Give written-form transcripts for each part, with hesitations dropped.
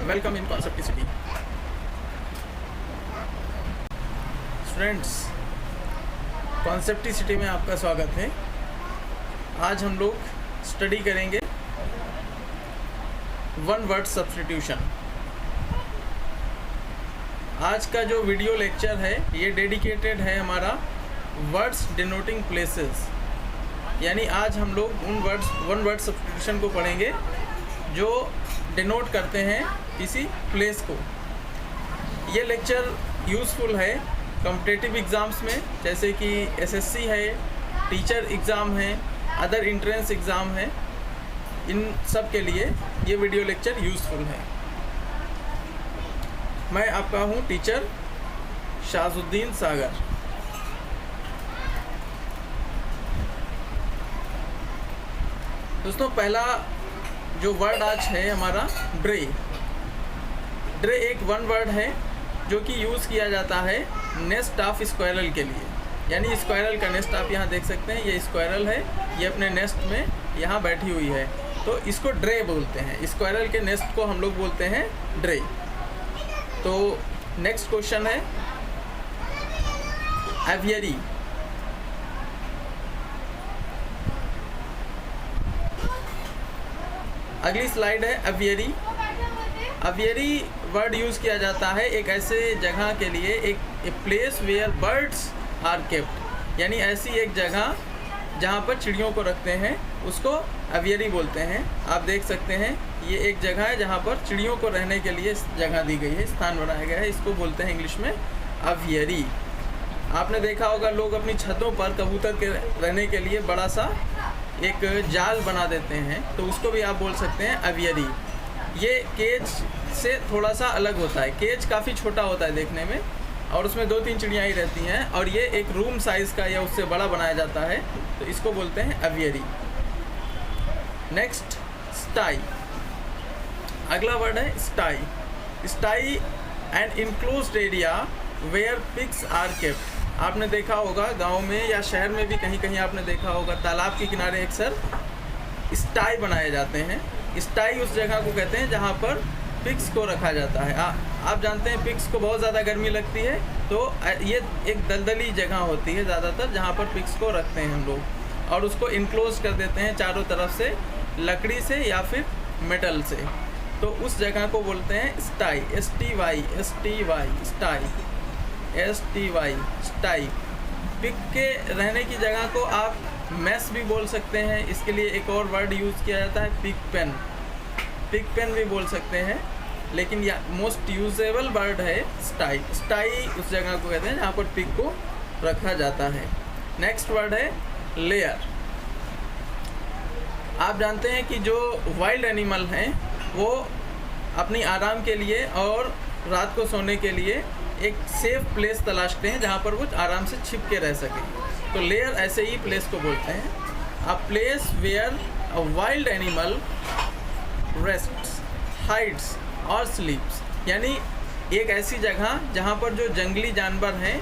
Welcome in कॉन्सेप्टिसिटी। Students, कॉन्सेप्टिसिटी में आपका स्वागत है। आज हम लोग स्टडी करेंगे वन वर्ड सब्स्टिट्यूशन। आज का जो वीडियो लेक्चर है ये डेडिकेटेड है हमारा वर्ड्स डिनोटिंग प्लेसेस, यानी आज हम लोग उन वर्ड्स वन वर्ड सब्स्टिट्यूशन को पढ़ेंगे जो डिनोट करते हैं किसी प्लेस को। ये लेक्चर यूज़फुल है कॉम्पिटिटिव एग्ज़ाम्स में, जैसे कि एसएससी है, टीचर एग्ज़ाम है, अदर एंट्रेंस एग्ज़ाम है, इन सब के लिए ये वीडियो लेक्चर यूज़फुल है। मैं आपका हूँ टीचर शाजुद्दीन सागर। दोस्तों, पहला जो वर्ड आज है हमारा ड्रे। ड्रे एक वन वर्ड है जो कि यूज़ किया जाता है नेस्ट ऑफ स्क्वायरल के लिए, यानी स्क्वायरल का नेस्ट आप यहाँ देख सकते हैं। ये स्क्वायरल है, ये अपने नेस्ट में यहाँ बैठी हुई है, तो इसको ड्रे बोलते हैं। स्क्वायरल के नेस्ट को हम लोग बोलते हैं ड्रे। तो नेक्स्ट क्वेश्चन है एवियरी। अगली स्लाइड है एवियरी। एवियरी वर्ड यूज़ किया जाता है एक ऐसे जगह के लिए, एक place where birds are kept, यानी ऐसी एक जगह जहाँ पर चिड़ियों को रखते हैं, उसको एवियरी बोलते हैं। आप देख सकते हैं ये एक जगह है जहाँ पर चिड़ियों को रहने के लिए जगह दी गई है, स्थान बनाया गया है, इसको बोलते हैं इंग्लिश में एवियरी। आपने देखा होगा लोग अपनी छतों पर कबूतर के रहने के लिए बड़ा सा एक जाल बना देते हैं, तो उसको भी आप बोल सकते हैं एवियरी। ये केज से थोड़ा सा अलग होता है। केज काफ़ी छोटा होता है देखने में और उसमें 2-3 चिड़ियाँ ही रहती हैं, और ये एक रूम साइज़ का या उससे बड़ा बनाया जाता है, तो इसको बोलते हैं एवियरी। नेक्स्ट स्टाई। अगला वर्ड है sty. Sty an enclosed area where pigs are kept. आपने देखा होगा गांव में या शहर में भी कहीं कहीं आपने देखा होगा तालाब के किनारे अक्सर स्टाई बनाए जाते हैं। स्टाई उस जगह को कहते हैं जहां पर पिग्स को रखा जाता है। आप जानते हैं पिग्स को बहुत ज़्यादा गर्मी लगती है, तो ये एक दलदली जगह होती है ज़्यादातर जहां पर पिग्स को रखते हैं हम लोग, और उसको इनक्लोज कर देते हैं चारों तरफ से लकड़ी से या फिर मेटल से, तो उस जगह को बोलते हैं स्टाई। STY स्टाई, STY स्टाई। पिग के रहने की जगह को आप मैस भी बोल सकते हैं। इसके लिए एक और वर्ड यूज़ किया जाता है पिग पेन। पिग पेन भी बोल सकते हैं, लेकिन या मोस्ट यूजेबल वर्ड है स्टाई। स्टाई उस जगह को कहते हैं जहाँ पर पिग को रखा जाता है। नेक्स्ट वर्ड है लेयर। आप जानते हैं कि जो वाइल्ड एनिमल हैं वो अपनी आराम के लिए और रात को सोने के लिए एक सेफ प्लेस तलाशते हैं जहाँ पर वो आराम से छिप के रह सकें, तो लेयर ऐसे ही प्लेस को बोलते हैं। A place where a wild animal rests, hides और स्लीप्स, यानी एक ऐसी जगह जहाँ पर जो जंगली जानवर हैं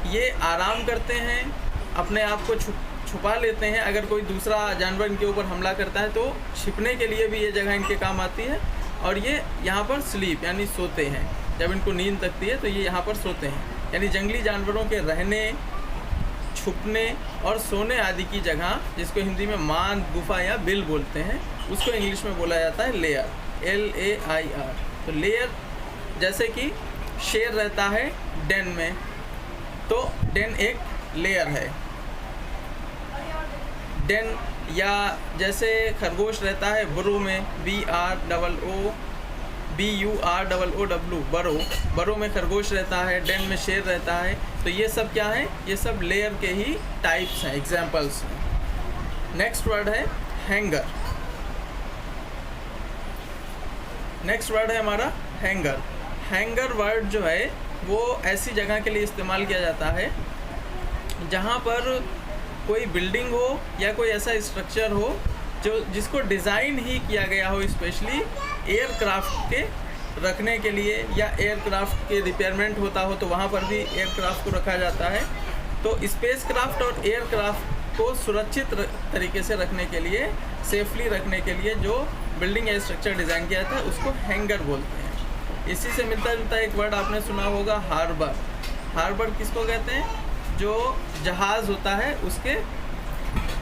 ये आराम करते हैं, अपने आप को छुपा लेते हैं। अगर कोई दूसरा जानवर इनके ऊपर हमला करता है तो छिपने के लिए भी ये जगह इनके काम आती है, और ये यहाँ पर स्लीप यानी सोते हैं। जब इनको नींद लगती है तो ये यहाँ पर सोते हैं, यानी जंगली जानवरों के रहने, छुपने और सोने आदि की जगह, जिसको हिंदी में मांद, गुफा या बिल बोलते हैं, उसको इंग्लिश में बोला जाता है लेयर, LAIR। तो लेयर, जैसे कि शेर रहता है डेन में, तो डेन एक लेयर है। डेन, या जैसे खरगोश रहता है बरो में, BROOW, बरो में खरगोश रहता है, डेन में शेर रहता है। तो ये सब क्या है? ये सब लेयर के ही टाइप्स हैं, एग्जाम्पल्स हैं। नेक्स्ट वर्ड है हैंगर। नेक्स्ट वर्ड है हमारा हैंगर। हैंगर वर्ड जो है वो ऐसी जगह के लिए इस्तेमाल किया जाता है जहाँ पर कोई बिल्डिंग हो या कोई ऐसा स्ट्रक्चर हो जिसको डिज़ाइन ही किया गया हो स्पेशली एयरक्राफ्ट के रखने के लिए, या एयरक्राफ्ट के रिपेयरमेंट होता हो तो वहाँ पर भी एयरक्राफ्ट को रखा जाता है। तो स्पेसक्राफ्ट और एयरक्राफ्ट को सुरक्षित तरीके से रखने के लिए, सेफली रखने के लिए जो बिल्डिंग या स्ट्रक्चर डिज़ाइन किया जाता है उसको हैंगर बोलते हैं। इसी से मिलता जुलता एक वर्ड आपने सुना होगा, हार्बर। हार्बर किसको कहते हैं? जो जहाज़ होता है उसके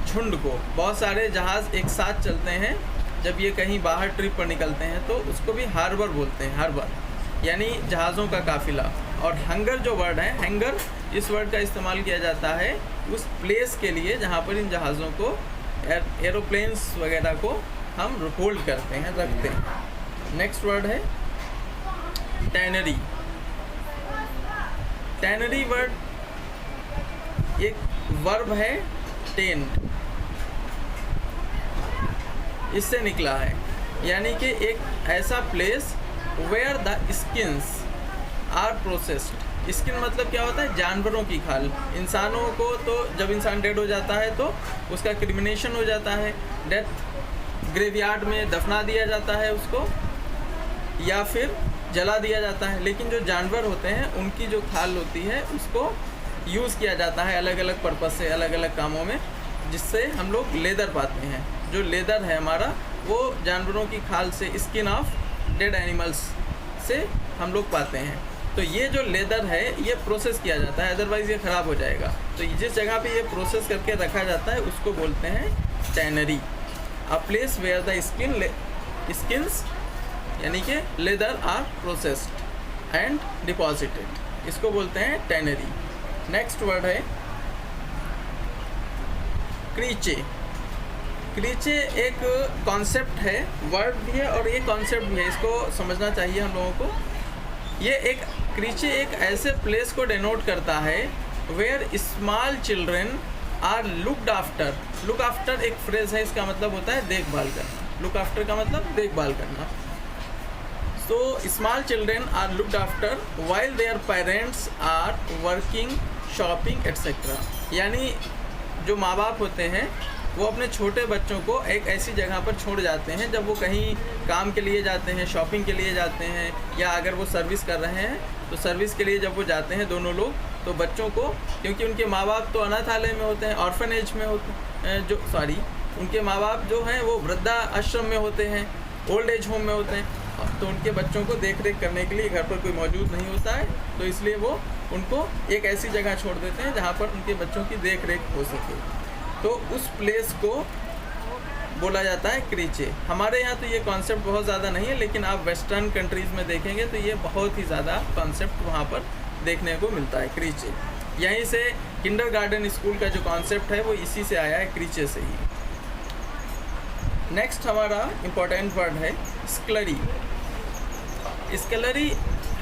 झुंड को, बहुत सारे जहाज़ एक साथ चलते हैं, जब ये कहीं बाहर ट्रिप पर निकलते हैं तो उसको भी हार्बर बोलते हैं, हार्बर यानी जहाज़ों का काफिला। और हंगर जो वर्ड है, हैंगर, इस वर्ड का इस्तेमाल किया जाता है उस प्लेस के लिए जहाँ पर इन जहाज़ों को, एरोप्लेन्स वगैरह को हम होल्ड करते हैं, रखते हैं। नेक्स्ट वर्ड है टैनरी। टैनरी वर्ड एक वर्ब है, टेंड, इससे निकला है, यानी कि एक ऐसा place where the skins are processed. Skin मतलब क्या होता है? जानवरों की खाल। इंसानों को तो जब इंसान डेड हो जाता है तो उसका क्रिमिनेशन हो जाता है, डेथ ग्रेवयार्ड में दफना दिया जाता है उसको, या फिर जला दिया जाता है। लेकिन जो जानवर होते हैं उनकी जो खाल होती है उसको यूज़ किया जाता है अलग अलग पर्पज़ से, अलग अलग कामों में, जिससे हम लोग लेदर पाते हैं। जो लेदर है हमारा, वो जानवरों की खाल से, स्किन ऑफ डेड एनिमल्स से हम लोग पाते हैं। तो ये जो लेदर है ये प्रोसेस किया जाता है, अदरवाइज़ ये ख़राब हो जाएगा। तो जिस जगह पे ये प्रोसेस करके रखा जाता है उसको बोलते हैं tannery. A place where the skins यानी कि leather are processed and deposited, इसको बोलते हैं टैनरी। नेक्स्ट वर्ड है क्रीचे। क्रीचे एक कॉन्सेप्ट है, वर्ड भी है और ये कॉन्सेप्ट भी है, इसको समझना चाहिए हम लोगों को। ये एक क्रीचे एक ऐसे प्लेस को डिनोट करता है where small children are looked after. Look after एक फ्रेज है, इसका मतलब होता है देखभाल करना। लुक आफ्टर का मतलब देखभाल करना। So small children are looked after while their parents are working, shopping, etc. यानी जो माँ बाप होते हैं वो अपने छोटे बच्चों को एक ऐसी जगह पर छोड़ जाते हैं जब वो कहीं काम के लिए जाते हैं, शॉपिंग के लिए जाते हैं, या अगर वो सर्विस कर रहे हैं तो सर्विस के लिए जब वो जाते हैं दोनों लोग, तो बच्चों को, क्योंकि उनके माँ बाप तो अनाथालय में होते हैं, ऑर्फनेज में होते हैं, उनके माँ बाप जो हैं वो वृद्धा आश्रम में होते हैं, ओल्ड एज होम में होते हैं, तो उनके बच्चों को देख रेख करने के लिए घर पर कोई मौजूद नहीं होता है, तो इसलिए वो उनको एक ऐसी जगह छोड़ देते हैं जहाँ पर उनके बच्चों की देख रेख हो सके। तो उस प्लेस को बोला जाता है क्रीचे। हमारे यहाँ तो ये कॉन्सेप्ट बहुत ज़्यादा नहीं है, लेकिन आप वेस्टर्न कंट्रीज़ में देखेंगे तो ये बहुत ही ज़्यादा कॉन्सेप्ट वहाँ पर देखने को मिलता है, क्रीचे। यहीं से किंडरगार्टन स्कूल का जो कॉन्सेप्ट है वो इसी से आया है, क्रीचे से ही। नेक्स्ट हमारा इम्पोर्टेंट वर्ड है स्कलरी। स्कलरी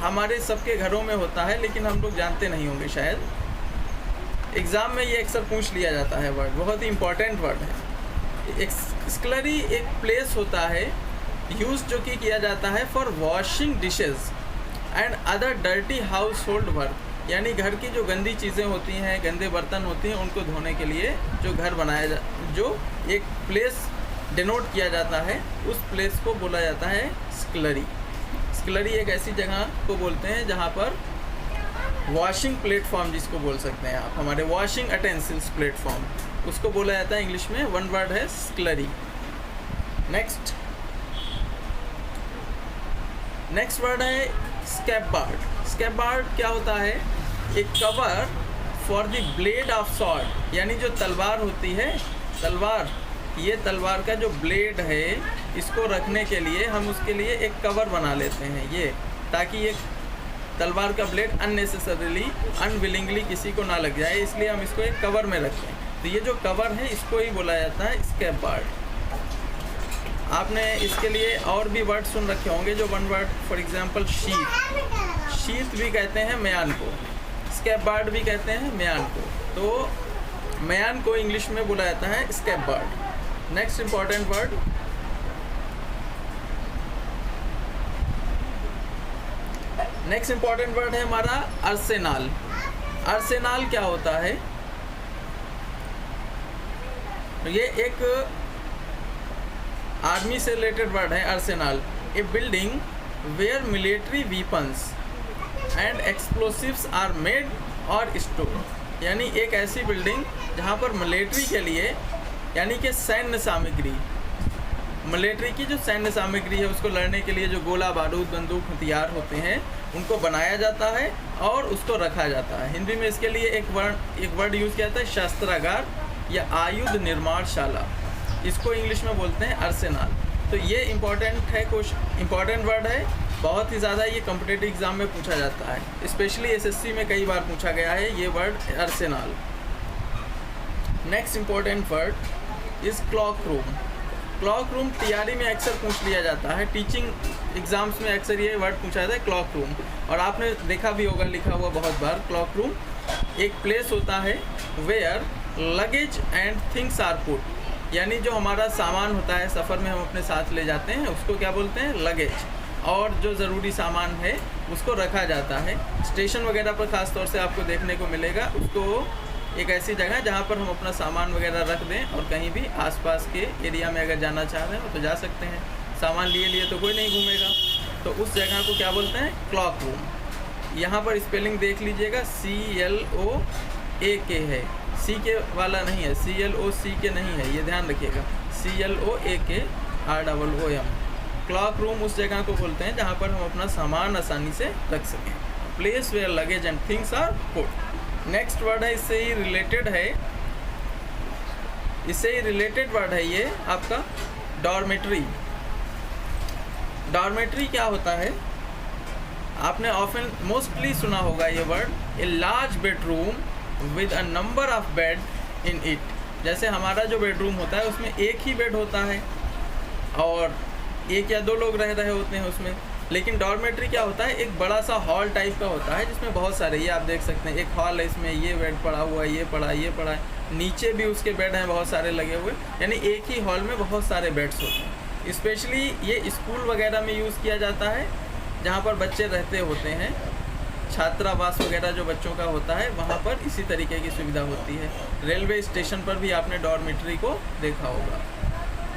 हमारे सबके घरों में होता है, लेकिन हम लोग जानते नहीं होंगे शायद। एग्ज़ाम में ये अक्सर पूछ लिया जाता है वर्ड, बहुत ही इम्पोर्टेंट वर्ड है। एक स्कलरी एक प्लेस होता है यूज़ जो कि किया जाता है for washing dishes and other dirty house hold work. यानी घर की जो गंदी चीज़ें होती हैं, गंदे बर्तन होते हैं, उनको धोने के लिए जो घर बनाया जो एक प्लेस डिनोट किया जाता है, उस प्लेस को बोला जाता है स्कलरी। स्कलरी एक ऐसी जगह को बोलते हैं जहाँ पर वॉशिंग प्लेटफॉर्म, जिसको बोल सकते हैं आप, हमारे वॉशिंग अटेंसिल्स प्लेटफॉर्म, उसको बोला जाता है इंग्लिश में। वन वर्ड है स्कलरी। नेक्स्ट वर्ड है स्कैबार्ड। स्कैबार्ड क्या होता है? एक cover for the blade of sword, यानी जो तलवार होती है, तलवार, ये तलवार का जो ब्लेड है इसको रखने के लिए हम उसके लिए एक कवर बना लेते हैं, ये, ताकि ये तलवार का ब्लेड अननेसेसरीली, अनविलिंगली किसी को ना लग जाए, इसलिए हम इसको एक कवर में रखते हैं। तो ये जो कवर है इसको ही बोला जाता है स्कैबार्ड। आपने इसके लिए और भी वर्ड सुन रखे होंगे, जो वन वर्ड, फॉर एग्जांपल शीत। शीत भी कहते हैं म्यान को, स्कैबार्ड भी कहते हैं म्यान को। तो म्यान को इंग्लिश में बोला जाता है स्कैबार्ड। नेक्स्ट इंपॉर्टेंट वर्ड है हमारा आर्सेनल। आर्सेनल क्या होता है? ये एक आर्मी से रिलेटेड वर्ड है arsenal. A building where military weapons and explosives are made और स्टोर। यानी एक ऐसी बिल्डिंग जहाँ पर मिलिट्री के लिए, यानी कि सैन्य सामग्री मिलिट्री की जो सैन्य सामग्री है उसको लड़ने के लिए जो गोला बारूद बंदूक हथियार होते हैं उनको बनाया जाता है और उसको रखा जाता है। हिंदी में इसके लिए एक वर्ड यूज़ किया जाता है शस्त्रागार या आयुध निर्माणशाला, इसको इंग्लिश में बोलते हैं अर्सेनाल। तो ये इम्पॉर्टेंट है, कुछ इम्पॉर्टेंट वर्ड है, बहुत ही ज़्यादा ये कॉम्पिटिटिव एग्जाम में पूछा जाता है, स्पेशली एसएससी में कई बार पूछा गया है ये word arsenal. Next important word is cloakroom. Cloakroom तैयारी में अक्सर पूछ लिया जाता है, टीचिंग एग्जाम्स में अक्सर ये वर्ड पूछा जाता है क्लॉक रूम, और आपने देखा भी होगा लिखा हुआ बहुत बार। क्लॉक रूम एक प्लेस होता है where luggage and things are put, यानी जो हमारा सामान होता है सफ़र में हम अपने साथ ले जाते हैं उसको क्या बोलते हैं, लगेज, और जो ज़रूरी सामान है उसको रखा जाता है। स्टेशन वगैरह पर ख़ास तौर से आपको देखने को मिलेगा, उसको एक ऐसी जगह है जहाँ पर हम अपना सामान वगैरह रख दें और कहीं भी आसपास के एरिया में अगर जाना चाह रहे हैं तो जा सकते हैं, सामान लिए तो कोई नहीं घूमेगा, तो उस जगह को क्या बोलते हैं, क्लॉक रूम। यहाँ पर स्पेलिंग देख लीजिएगा, CLOAK है, सी के वाला नहीं है, CLOCK नहीं है, ये ध्यान रखिएगा, CLOAKROOM। क्लॉक रूम उस जगह को बोलते हैं जहाँ पर हम अपना सामान आसानी से रख सकें, place where luggage and things are put. Next word है, इससे ही रिलेटेड वर्ड है ये आपका डॉर्मेट्री। डॉर्मेट्री क्या होता है, आपने ऑफन मोस्टली सुना होगा ये word, a large bedroom with a number of bed in it. जैसे हमारा जो बेडरूम होता है उसमें एक ही बेड होता है और एक या दो लोग रह रहे होते हैं उसमें, लेकिन डॉर्मेट्री क्या होता है, एक बड़ा सा हॉल टाइप का होता है जिसमें बहुत सारे, ये आप देख सकते हैं एक हॉल है, इसमें ये बेड पड़ा हुआ है, ये पड़ा है, नीचे भी उसके बेड हैं बहुत सारे लगे हुए, यानी एक ही हॉल में बहुत सारे बेड्स होते हैं। स्पेशली ये स्कूल वगैरह में यूज़ किया जाता है जहाँ पर बच्चे रहते होते हैं, छात्रावास वगैरह जो बच्चों का होता है वहाँ पर इसी तरीके की सुविधा होती है। रेलवे स्टेशन पर भी आपने डॉर्मेट्री को देखा होगा,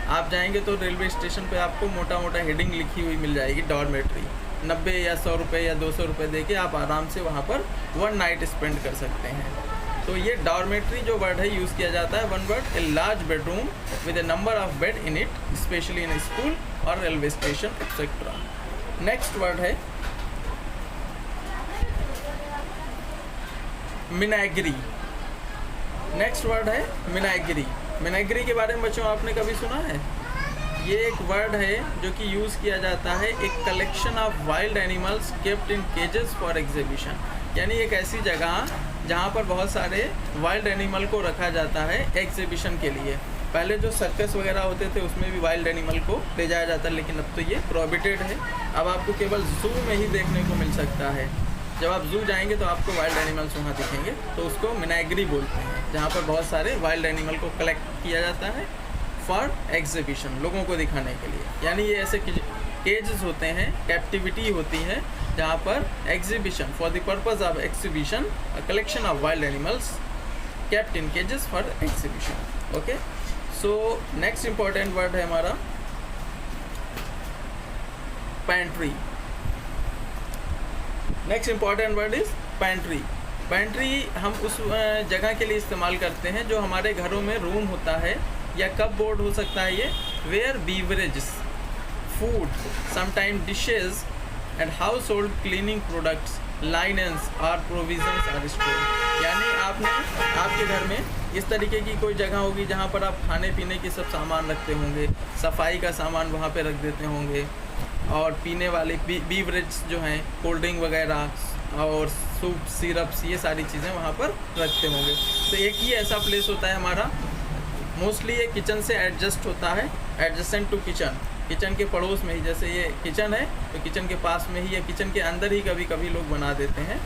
आप जाएंगे तो रेलवे स्टेशन पे आपको मोटा मोटा हेडिंग लिखी हुई मिल जाएगी डॉर्मेट्री। 90 या 100 रुपये या 200 रुपये दे के आप आराम से वहाँ पर 1 नाइट स्पेंड कर सकते हैं। तो ये डॉर्मेट्री जो वर्ड है यूज़ किया जाता है, one word, a large bedroom with a number of bed in it, specially in school और railway station etcetera. Next word है मिनागरी। नेक्स्ट वर्ड है मिनागरी। मिनागरी के बारे में बच्चों आपने कभी सुना है? ये एक वर्ड है जो कि यूज़ किया जाता है, एक collection of wild animals kept in cages for exhibition, यानी एक ऐसी जगह जहाँ पर बहुत सारे वाइल्ड एनिमल को रखा जाता है एग्जीबिशन के लिए। पहले जो सर्कस वगैरह होते थे उसमें भी वाइल्ड एनिमल को ले जाया जाता है, लेकिन अब तो ये प्रोहिबिटेड है, अब आपको केवल जू में ही देखने को मिल सकता है। जब आप जू जाएंगे तो आपको वाइल्ड एनिमल्स वहाँ दिखेंगे, तो उसको मिनागरी बोलते हैं, जहाँ पर बहुत सारे वाइल्ड एनिमल को कलेक्ट किया जाता है फॉर एग्जीबिशन, लोगों को दिखाने के लिए। यानी ये ऐसे केजेस होते हैं, कैप्टिविटी होती है, जहाँ पर exhibition for the purpose of exhibition, a collection of wild animals kept in cages for exhibition. Okay, so next important word है हमारा pantry. Next important word is pantry. Pantry हम उस जगह के लिए इस्तेमाल करते हैं जो हमारे घरों में रूम होता है या कप बोर्ड हो सकता है ये, where beverages, food, sometime dishes and household cleaning products, linens और प्रोविजंस आर स्टोर्ड। यानी आपके घर में इस तरीके की कोई जगह होगी जहाँ पर आप खाने पीने के सब सामान रखते होंगे, सफाई का सामान वहाँ पे रख देते होंगे, और पीने वाले बीवरेज जो हैं, कोल्ड ड्रिंक वगैरह और सूप, सिरप्स, ये सारी चीज़ें वहाँ पर रखते होंगे। तो एक ही ऐसा प्लेस होता है हमारा, मोस्टली ये किचन से एडजस्ट होता है, एडजस्टेंट टू किचन, किचन के पड़ोस में ही, जैसे ये किचन है तो किचन के पास में ही या किचन के अंदर ही कभी कभी लोग बना देते हैं,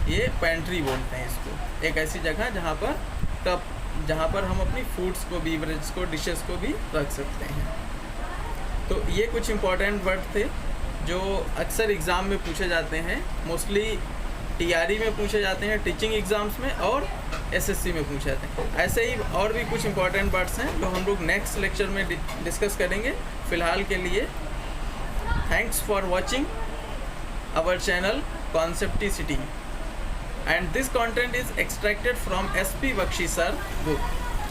ये पैंट्री बोलते हैं इसको। एक ऐसी जगह जहाँ पर हम अपनी फूड्स को, बीवरेज को, डिशेस को भी रख सकते हैं। तो ये कुछ इम्पॉर्टेंट वर्ड थे जो अक्सर एग्ज़ाम में पूछे जाते हैं, मोस्टली टीआरई में पूछे जाते हैं, टीचिंग एग्ज़ाम्स में, और एसएससी में पूछे जाते हैं। ऐसे ही और भी कुछ इंपॉर्टेंट वर्ड्स हैं जो हम लोग नेक्स्ट लेक्चर में डिस्कस करेंगे। फ़िलहाल के लिए thanks for watching our channel Conceptisity, and this content is extracted from SP Bakshi sir book.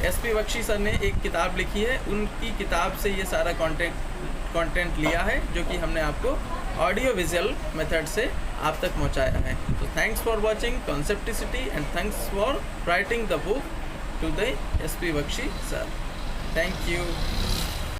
SP Bakshi sir ने एक किताब लिखी है, उनकी किताब से ये सारा कंटेंट लिया है, जो कि हमने आपको ऑडियो विजुअल मेथड से आप तक पहुंचाया है। तो thanks for watching Conceptisity and thanks for writing the book to the SP Bakshi sir. Thank you.